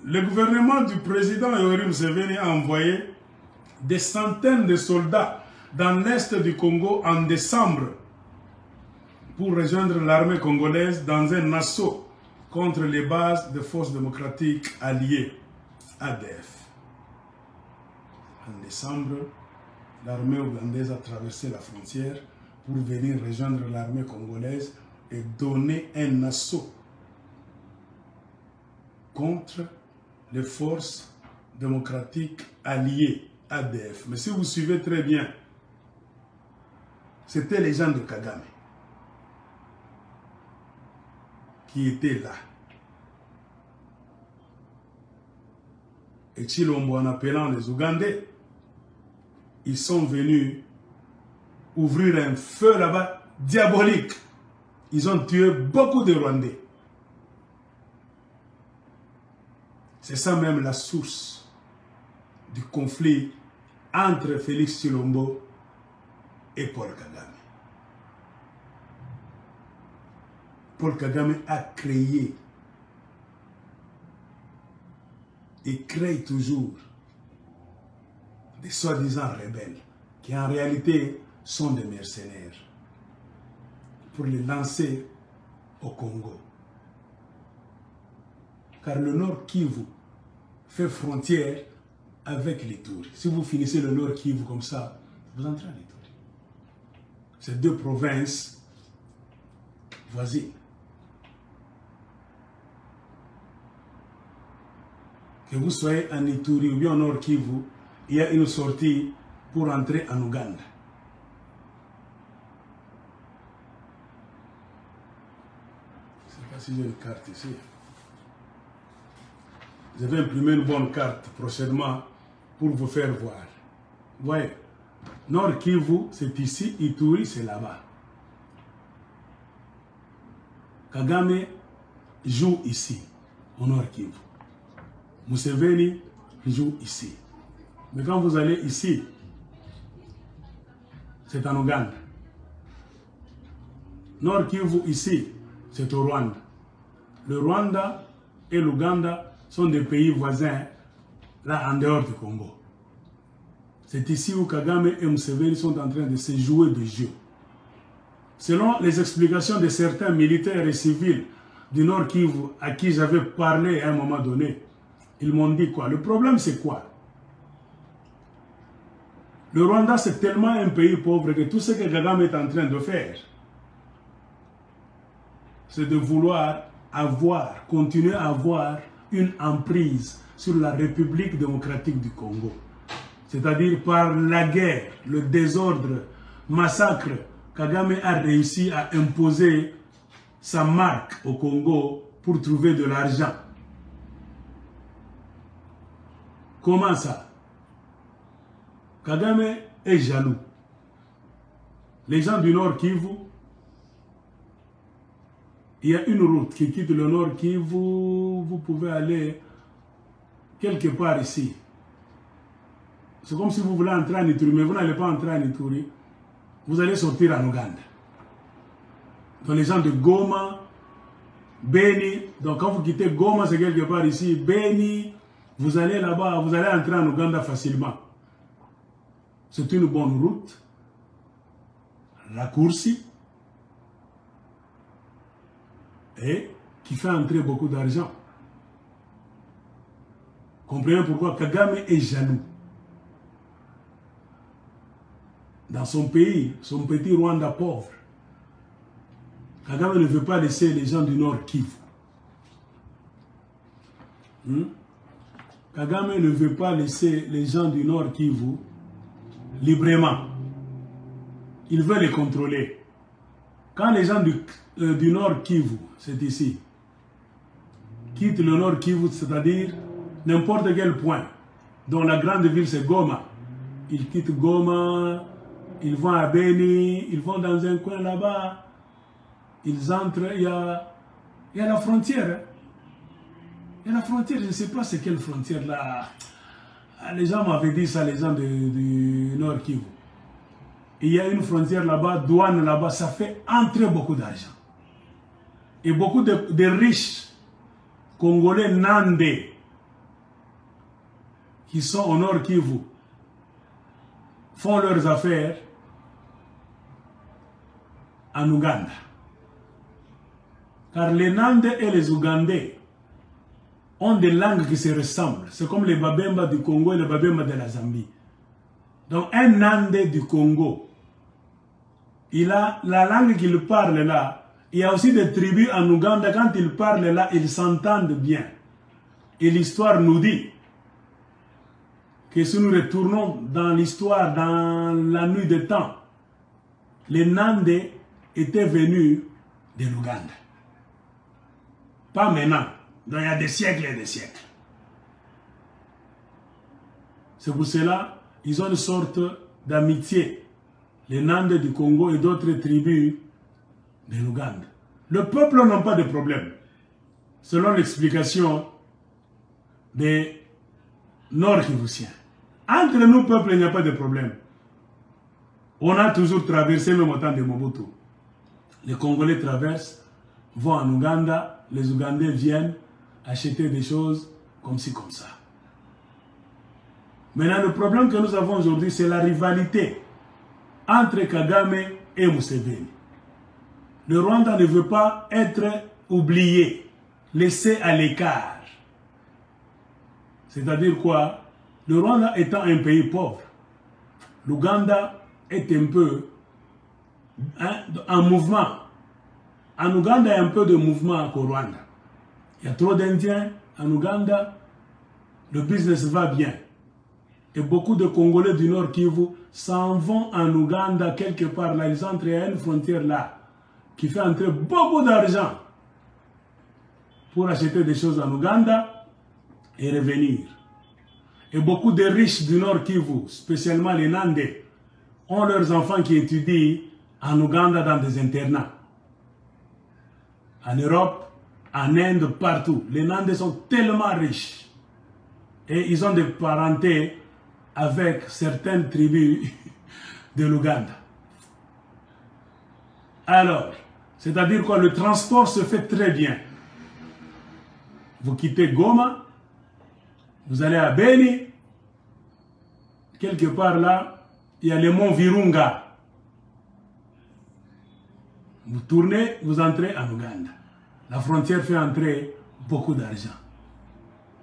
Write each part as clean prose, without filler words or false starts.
Le gouvernement du président Yoweri Museveni a envoyé des centaines de soldats dans l'est du Congo en décembre pour rejoindre l'armée congolaise dans un assaut contre les bases des forces démocratiques alliées, ADF. En décembre, l'armée ougandaise a traversé la frontière pour venir rejoindre l'armée congolaise et donner un assaut contre les forces démocratiques alliées, ADF. Mais si vous suivez très bien, c'était les gens de Kagame qui étaient là. Et Chilombo, en appelant les Ougandais, ils sont venus ouvrir un feu là-bas diabolique. Ils ont tué beaucoup de Rwandais. C'est ça même la source du conflit entre Félix Chilombo et Paul Kagame. Paul Kagame a créé et crée toujours des soi-disant rebelles qui en réalité sont des mercenaires pour les lancer au Congo. Car le Nord Kivu fait frontière avec l'Ituri. Si vous finissez le Nord Kivu comme ça, vous entrez en Ituri. C'est deux provinces voisines. Que vous soyez en Ituri ou bien au Nord Kivu, il y a une sortie pour entrer en Ouganda. Je ne sais pas si j'ai une carte ici. Je vais imprimer une bonne carte prochainement pour vous faire voir. Vous voyez, Nord Kivu, c'est ici, Ituri, c'est là-bas. Kagame joue ici, au Nord Kivu. Museveni joue ici. Mais quand vous allez ici, c'est en Ouganda. Nord Kivu ici, c'est au Rwanda. Le Rwanda et l'Ouganda sont des pays voisins, là en dehors du Congo. C'est ici où Kagame et Museveni sont en train de se jouer de jeu. Selon les explications de certains militaires et civils du Nord Kivu à qui j'avais parlé à un moment donné, ils m'ont dit quoi? Le problème c'est quoi? Le Rwanda c'est tellement un pays pauvre que tout ce que Kagame est en train de faire, c'est de vouloir continuer à avoir une emprise sur la République démocratique du Congo. C'est-à-dire par la guerre, le désordre, massacre, Kagame a réussi à imposer sa marque au Congo pour trouver de l'argent. Comment ça? Kagame est jaloux. Les gens du Nord Kivu, il y a une route qui quitte le Nord Kivu, vous pouvez aller quelque part ici. C'est comme si vous voulez entrer en Ituri, mais vous n'allez pas entrer en Ituri. Vous allez sortir en Ouganda. Donc les gens de Goma, Beni, donc quand vous quittez Goma, c'est quelque part ici, Beni, vous allez là-bas, vous allez entrer en Ouganda facilement. C'est une bonne route, raccourcie, et qui fait entrer beaucoup d'argent. Comprenez pourquoi Kagame est jaloux. Dans son pays, son petit Rwanda pauvre, Kagame ne veut pas laisser les gens du Nord Kivu. Kagame ne veut pas laisser les gens du Nord Kivu librement. Il veut les contrôler. Quand les gens du Nord Kivu, c'est ici, quittent le Nord Kivu, c'est-à-dire n'importe quel point, dont la grande ville c'est Goma, ils quittent Goma, ils vont à Beni, ils vont dans un coin là-bas, ils entrent, il y a la frontière. Il y a la frontière, je ne sais pas c'est quelle frontière là. Les gens m'avaient dit ça, les gens du Nord Kivu. Il y a une frontière là-bas, douane là-bas, ça fait entrer beaucoup d'argent. Et beaucoup de riches Congolais nandés qui sont au Nord Kivu font leurs affaires en Ouganda. Car les Nandais et les Ougandais ont des langues qui se ressemblent. C'est comme les Babemba du Congo et les Babemba de la Zambie. Donc un Nandais du Congo, il a la langue qu'il parle là. Il y a aussi des tribus en Ouganda, quand ils parlent là, ils s'entendent bien. Et l'histoire nous dit que si nous retournons dans l'histoire, dans la nuit des temps, les Nandais étaient venus de l'Ouganda. Pas maintenant, donc il y a des siècles et des siècles. C'est pour cela ils ont une sorte d'amitié, les Nandais du Congo et d'autres tribus de l'Ouganda. Le peuple n'a pas de problème, selon l'explication des Nord-Kivusiens. Entre nous, peuples, il n'y a pas de problème. On a toujours traversé, même au temps de Mobutu. Les Congolais traversent, vont en Ouganda, les Ougandais viennent acheter des choses comme ci, comme ça. Maintenant, le problème que nous avons aujourd'hui, c'est la rivalité entre Kagame et Museveni. Le Rwanda ne veut pas être oublié, laissé à l'écart. C'est-à-dire quoi? Le Rwanda étant un pays pauvre, l'Ouganda est un peu en mouvement. En Ouganda, il y a un peu de mouvement qu'au Rwanda. Il y a trop d'Indiens en Ouganda, le business va bien. Et beaucoup de Congolais du Nord Kivu s'en vont en Ouganda, quelque part là, ils entrent à une frontière là, qui fait entrer beaucoup d'argent pour acheter des choses en Ouganda et revenir. Et beaucoup de riches du Nord Kivu, spécialement les Nandais, ont leurs enfants qui étudient en Ouganda dans des internats. En Europe, en Inde, partout. Les Nandais sont tellement riches. Et ils ont des parentés avec certaines tribus de l'Ouganda. Alors, c'est-à-dire quoi? Le transport se fait très bien. Vous quittez Goma, vous allez à Beni, quelque part là, il y a le mont Virunga. Vous tournez, vous entrez en Ouganda. La frontière fait entrer beaucoup d'argent.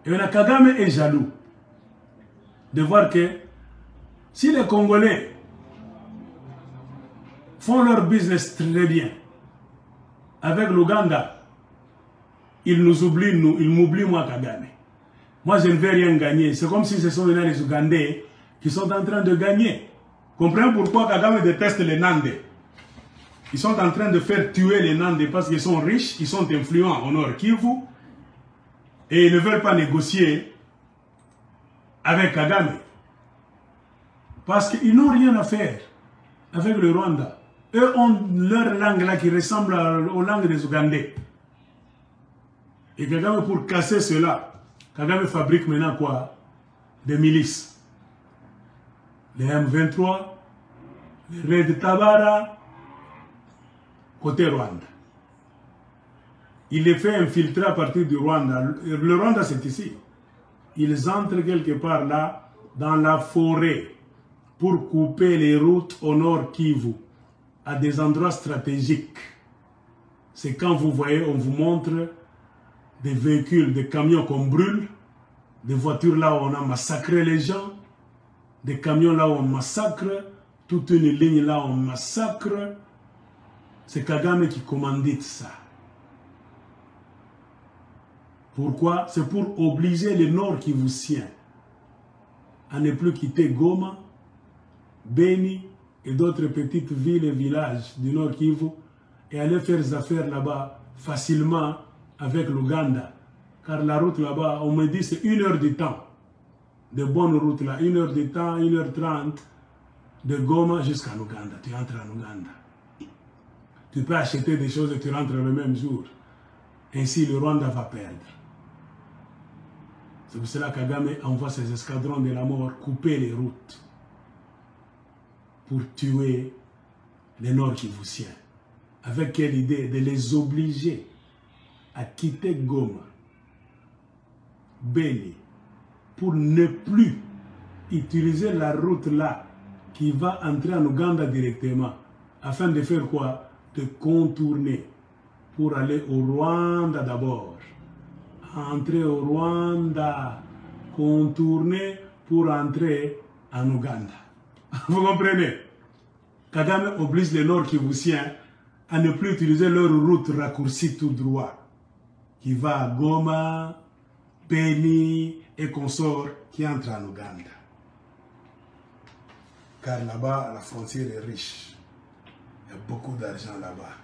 Et on a Kagame est jaloux de voir que si les Congolais font leur business très bien avec l'Ouganda, ils nous oublient, nous, ils m'oublient moi Kagame. Moi je ne vais rien gagner. C'est comme si ce sont les Ougandais qui sont en train de gagner. Comprenez pourquoi Kagame déteste les Nandais. Ils sont en train de faire tuer les Nandais parce qu'ils sont riches, ils sont influents au Nord Kivu et ils ne veulent pas négocier avec Kagame. Parce qu'ils n'ont rien à faire avec le Rwanda. Eux ont leur langue là qui ressemble aux langues des Ougandais. Et Kagame, pour casser cela, Kagame fabrique maintenant quoi? Des milices. Les M23, les Red Tabara, côté Rwanda. Il les fait infiltrer à partir du Rwanda. Le Rwanda, c'est ici. Ils entrent quelque part là, dans la forêt, pour couper les routes au Nord Kivu, à des endroits stratégiques. C'est quand vous voyez, on vous montre des véhicules, des camions qu'on brûle, des voitures là où on a massacré les gens, des camions là où on massacre, toute une ligne là où on massacre. C'est Kagame qui commandite ça. Pourquoi? C'est pour obliger les Nord Kivusiens à ne plus quitter Goma, Beni et d'autres petites villes et villages du Nord Kivu et aller faire des affaires là-bas facilement avec l'Ouganda. Car la route là-bas, on me dit c'est 1 heure de temps. De bonnes routes là, 1 heure de temps, 1h30 de Goma jusqu'à l'Ouganda. Tu entres en Ouganda. Tu peux acheter des choses et tu rentres le même jour. Ainsi, le Rwanda va perdre. C'est pour cela que Kagame envoie ses escadrons de la mort couper les routes pour tuer les Nord-Kivusiens. Avec quelle idée? De les obliger à quitter Goma, Beni, pour ne plus utiliser la route là qui va entrer en Ouganda directement, afin de faire quoi? De contourner pour aller au Rwanda d'abord. Entrer au Rwanda, contourner pour entrer en Ouganda. Vous comprenez? Kagame oblige les Nord-Kivusiens à ne plus utiliser leur route raccourcie tout droit, qui va à Goma, Beni et consorts qui entrent en Ouganda. Car là-bas, la frontière est riche. Il y a beaucoup d'argent là-bas.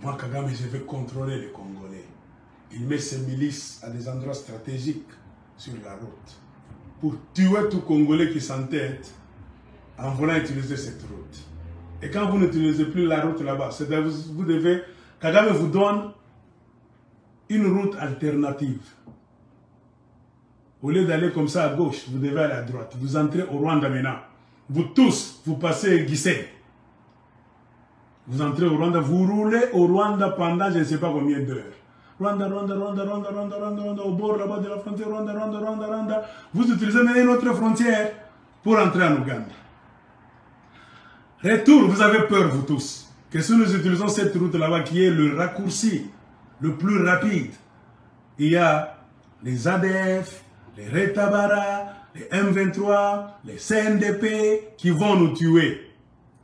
Moi, Kagame, je vais contrôler les Congolais. Il met ses milices à des endroits stratégiques sur la route pour tuer tout Congolais qui s'entête en voulant utiliser cette route. Et quand vous n'utilisez plus la route là-bas, vous devez, Kagame vous donne une route alternative. Au lieu d'aller comme ça à gauche, vous devez aller à droite. Vous entrez au Rwanda maintenant. Vous tous, vous passez Guissé. Vous entrez au Rwanda, vous roulez au Rwanda pendant je ne sais pas combien d'heures. Rwanda, au bord là-bas de la frontière, Rwanda. Vous utilisez maintenant une autre frontière pour entrer en Ouganda. Retour, vous avez peur, vous tous, que si nous utilisons cette route là-bas qui est le raccourci le plus rapide, il y a les ADF, les Retabara, les M23, les CNDP qui vont nous tuer.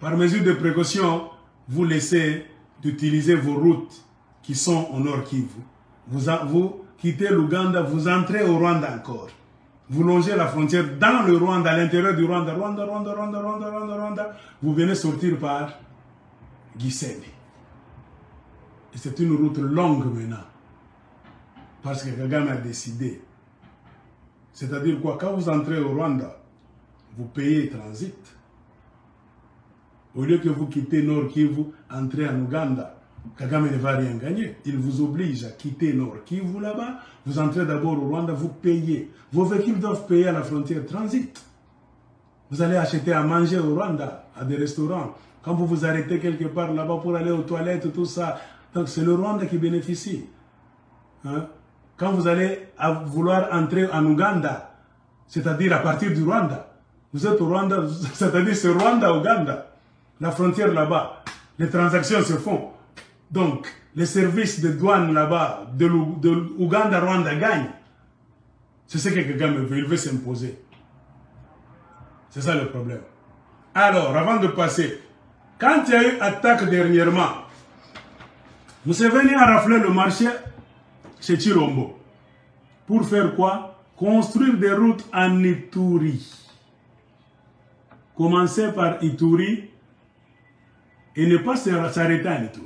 Par mesure de précaution, vous laissez d'utiliser vos routes qui sont au Nord Kivu. Vous quittez l'Ouganda, vous entrez au Rwanda encore. Vous longez la frontière dans le Rwanda, à l'intérieur du Rwanda, Rwanda. Vous venez sortir par Gisenyi. Et c'est une route longue maintenant. Parce que Kagame a décidé. C'est-à-dire quoi? Quand vous entrez au Rwanda, vous payez transit. Au lieu que vous quittez Nord Kivu, entrez en Ouganda, Kagame ne va rien gagner. Il vous oblige à quitter Nord Kivu là-bas. Vous entrez d'abord au Rwanda, vous payez. Vos véhicules doivent payer à la frontière transit. Vous allez acheter à manger au Rwanda, à des restaurants. Quand vous vous arrêtez quelque part là-bas pour aller aux toilettes, tout ça, donc c'est le Rwanda qui bénéficie. Hein? Quand vous allez vouloir entrer en Ouganda, c'est-à-dire à partir du Rwanda, vous êtes au Rwanda, c'est-à-dire c'est Rwanda-Ouganda. La frontière là-bas, les transactions se font. Donc, les services de douane là-bas, de l'Ouganda-Rwanda gagnent. C'est ce que Kagame veut, il veut s'imposer. C'est ça le problème. Alors, avant de passer, quand il y a eu attaque dernièrement, Museveni a raflé le marché chez Chilombo. Pour faire quoi? Construire des routes en Ituri. Commencer par Ituri et ne pas s'arrêter en Ituri.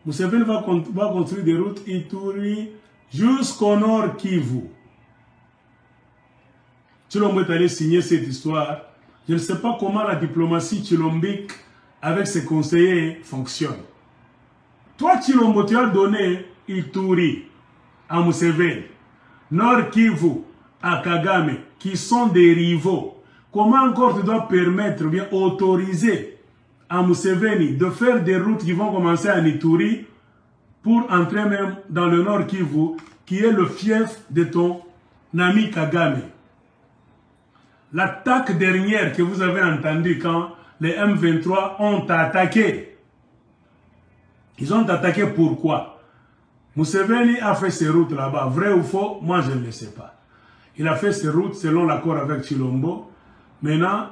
Museveni va construire des routes Ituri jusqu'au Nord Kivu. Chilombo est allé signer cette histoire. Je ne sais pas comment la diplomatie chilombique avec ses conseillers fonctionne. Toi, Chilombo, tu as donné Ituri à Museveni, Nord Kivu à Kagame, qui sont des rivaux. Comment encore tu dois permettre, ou bien autoriser à Museveni de faire des routes qui vont commencer à Ituri pour entrer même dans le Nord Kivu, qui est le fief de ton ami Kagame? L'attaque dernière que vous avez entendue quand les M23 ont attaqué. Ils ont attaqué pourquoi? Museveni a fait ses routes là-bas. Vrai ou faux? Moi, je ne le sais pas. Il a fait ses routes selon l'accord avec Chilombo. Maintenant,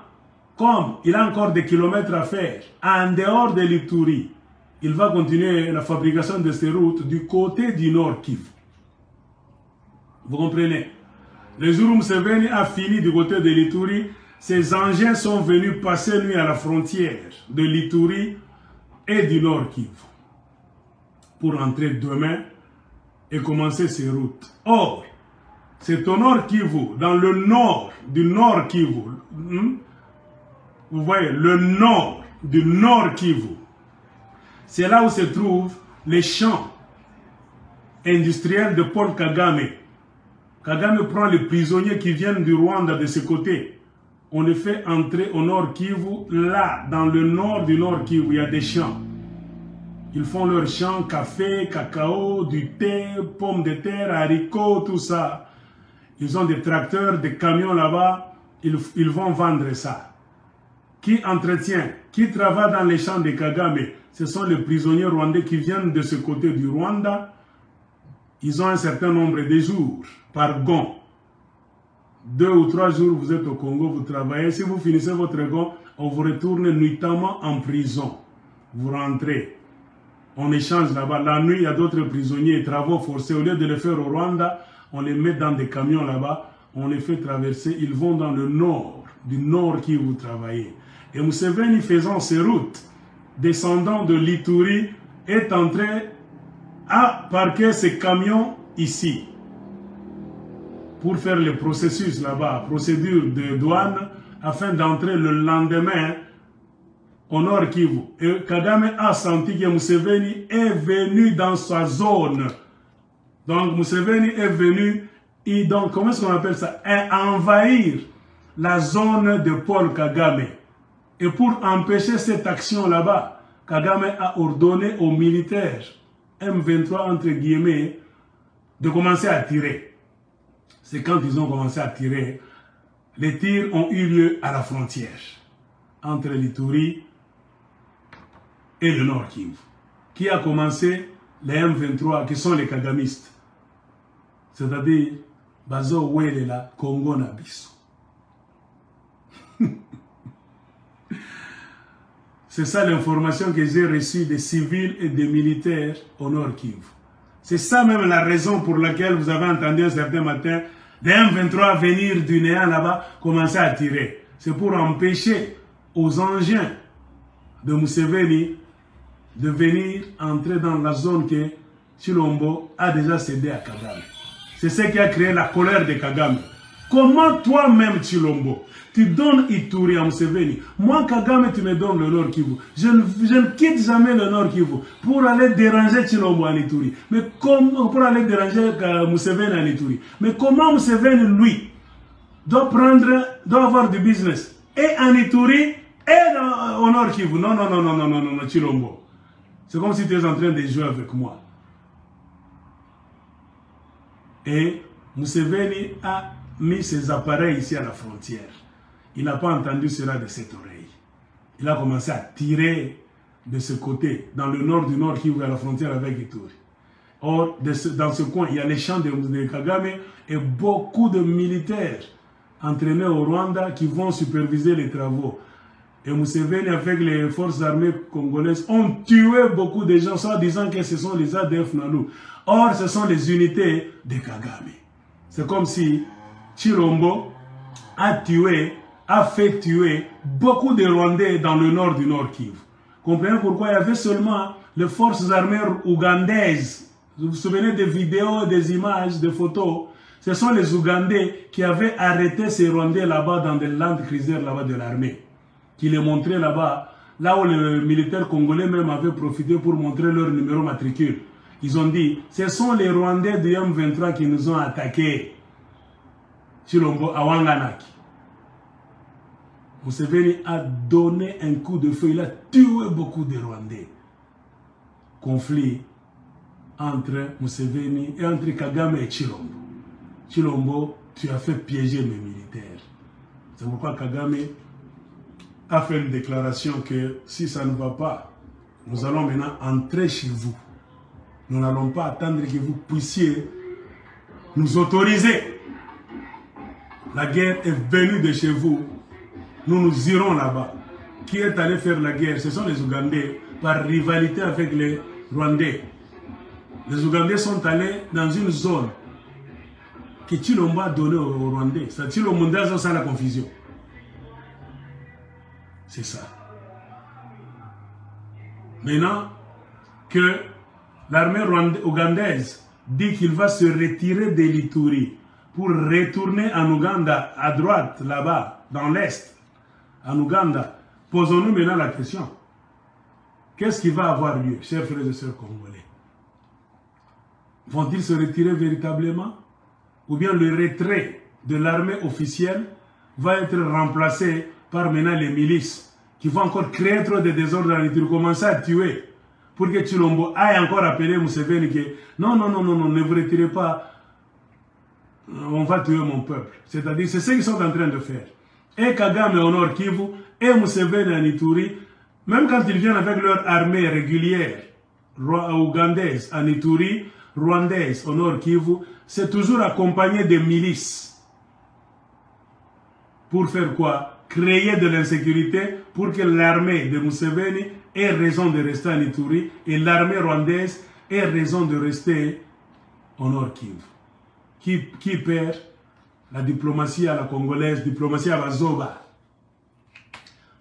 comme il a encore des kilomètres à faire en dehors de l'Ituri, il va continuer la fabrication de ces routes du côté du Nord Kivu. Vous comprenez? Le jour où Museveni a fini du côté de l'Ituri, ces engins sont venus passer lui à la frontière de l'Ituri et du Nord Kivu pour entrer demain et commencer ces routes. Or, c'est au Nord Kivu, dans le nord du Nord Kivu, vous voyez, le nord du Nord Kivu, c'est là où se trouvent les champs industriels de Paul Kagame. Kagame prend les prisonniers qui viennent du Rwanda de ce côté. On les fait entrer au Nord Kivu. Là, dans le nord du Nord Kivu, il y a des champs. Ils font leurs champs, café, cacao, du thé, pommes de terre, haricots, tout ça. Ils ont des tracteurs, des camions là-bas, ils vont vendre ça. Qui entretient, qui travaille dans les champs de Kagame, ce sont les prisonniers rwandais qui viennent de ce côté du Rwanda. Ils ont un certain nombre de jours par gond. 2 ou 3 jours, vous êtes au Congo, vous travaillez. Si vous finissez votre gond, on vous retourne nuitamment en prison. Vous rentrez. On échange là-bas. La nuit, il y a d'autres prisonniers, travaux forcés. Au lieu de les faire au Rwanda, on les met dans des camions là-bas. On les fait traverser. Ils vont dans le nord, du nord qui vous travaillez. Et Museveni, faisant ses routes, descendant de l'Ituri, est entré à parquer ses camions ici pour faire le processus là-bas, procédure de douane, afin d'entrer le lendemain au Nord Kivu. Et Kagame a senti que Museveni est venu dans sa zone. Donc Museveni est venu, et donc, comment est-ce qu'on appelle ça? Envahir la zone de Paul Kagame. Et pour empêcher cette action là-bas, Kagame a ordonné aux militaires M23, entre guillemets, de commencer à tirer. C'est quand ils ont commencé à tirer, les tirs ont eu lieu à la frontière entre l'Ituri et le Nord Kivu. Qui a commencé? Les M23, qui sont les Kagamistes. C'est-à-dire, Bazo Welela, Congo Nabiso. C'est ça l'information que j'ai reçue des civils et des militaires au Nord Kivu. C'est ça même la raison pour laquelle vous avez entendu un certain matin des M23 venir du néant là-bas, commencer à tirer. C'est pour empêcher aux engins de Museveni de venir entrer dans la zone que Chilombo a déjà cédé à Kagame. C'est ce qui a créé la colère de Kagame. Comment toi-même, Chilombo, tu donnes Ituri à Museveni? Moi, Kagame, tu me donnes le Nord Kivu. Je ne quitte jamais le Nord Kivu pour aller déranger Chilombo en Ituri. Mais pour aller déranger Museveni en Ituri. Mais comment Museveni, lui, doit avoir du business et en Ituri et au Nord Kivu? Non, non, non, non, non, non, non, Chilombo. C'est comme si tu es en train de jouer avec moi. Et Museveni a mis ses appareils ici à la frontière. Il n'a pas entendu cela de cette oreille. Il a commencé à tirer de ce côté, dans le nord du Nord qui ouvre à la frontière avec Ituri. Or, dans ce coin, il y a les champs de Kagame et beaucoup de militaires entraînés au Rwanda qui vont superviser les travaux. Et Museveni, avec les forces armées congolaises, ont tué beaucoup de gens, soit disant que ce sont les ADF Nalou. Or, ce sont les unités de Kagame. C'est comme si Chilombo a fait tuer beaucoup de Rwandais dans le nord du Nord Kivu. Comprenez pourquoi il y avait seulement les forces armées ougandaises. Vous vous souvenez des vidéos, des images, des photos? Ce sont les Ougandais qui avaient arrêté ces Rwandais là-bas dans des Land Cruiser là-bas de l'armée. Qui les montraient là-bas, là où les militaires congolais même avaient profité pour montrer leur numéro matricule. Ils ont dit, ce sont les Rwandais du M23 qui nous ont attaqués. Chilombo à Wanganaki. Museveni a donné un coup de feu, il a tué beaucoup de Rwandais. Conflit entre Museveni et entre Kagame et Chilombo. Chilombo, tu as fait piéger mes militaires. C'est pourquoi Kagame a fait une déclaration que si ça ne va pas, nous allons maintenant entrer chez vous. Nous n'allons pas attendre que vous puissiez nous autoriser. La guerre est venue de chez vous. Nous irons là-bas. Qui est allé faire la guerre? Ce sont les Ougandais, par rivalité avec les Rwandais. Les Ougandais sont allés dans une zone que Chilombo a donnée aux Rwandais. C'est Chilombo a ça la confusion. C'est ça. Maintenant que l'armée ougandaise dit qu'il va se retirer de l'Ituri pour retourner en Ouganda, à droite, là-bas, dans l'Est, en Ouganda, posons-nous maintenant la question. Qu'est-ce qui va avoir lieu, chers frères et sœurs congolais? Vont-ils se retirer véritablement? Ou bien le retrait de l'armée officielle va être remplacé par maintenant les milices qui vont encore créer trop de désordre dans l'Ituri, commencer à tuer pour que Chilombo aille encore appeler Museveni que non, non, non, non, non, ne vous retirez pas. on va tuer mon peuple. C'est-à-dire, c'est ce qu'ils sont en train de faire. Et Kagame au Nord Kivu, et Museveni à Ituri, même quand ils viennent avec leur armée régulière, ougandaise à Ituri, rwandaise au Nord Kivu, c'est toujours accompagné de milices. Pour faire quoi? Créer de l'insécurité pour que l'armée de Museveni ait raison de rester en Ituri et l'armée rwandaise ait raison de rester au Nord Kivu. Qui perd? La diplomatie à la congolaise, diplomatie à Bazoba.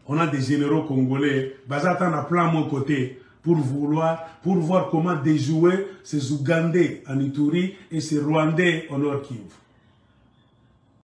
On a des généraux congolais, Bazatan a plein mon côté, pour voir comment déjouer ces Ougandais en Ituri et ces Rwandais au Nord Kivu.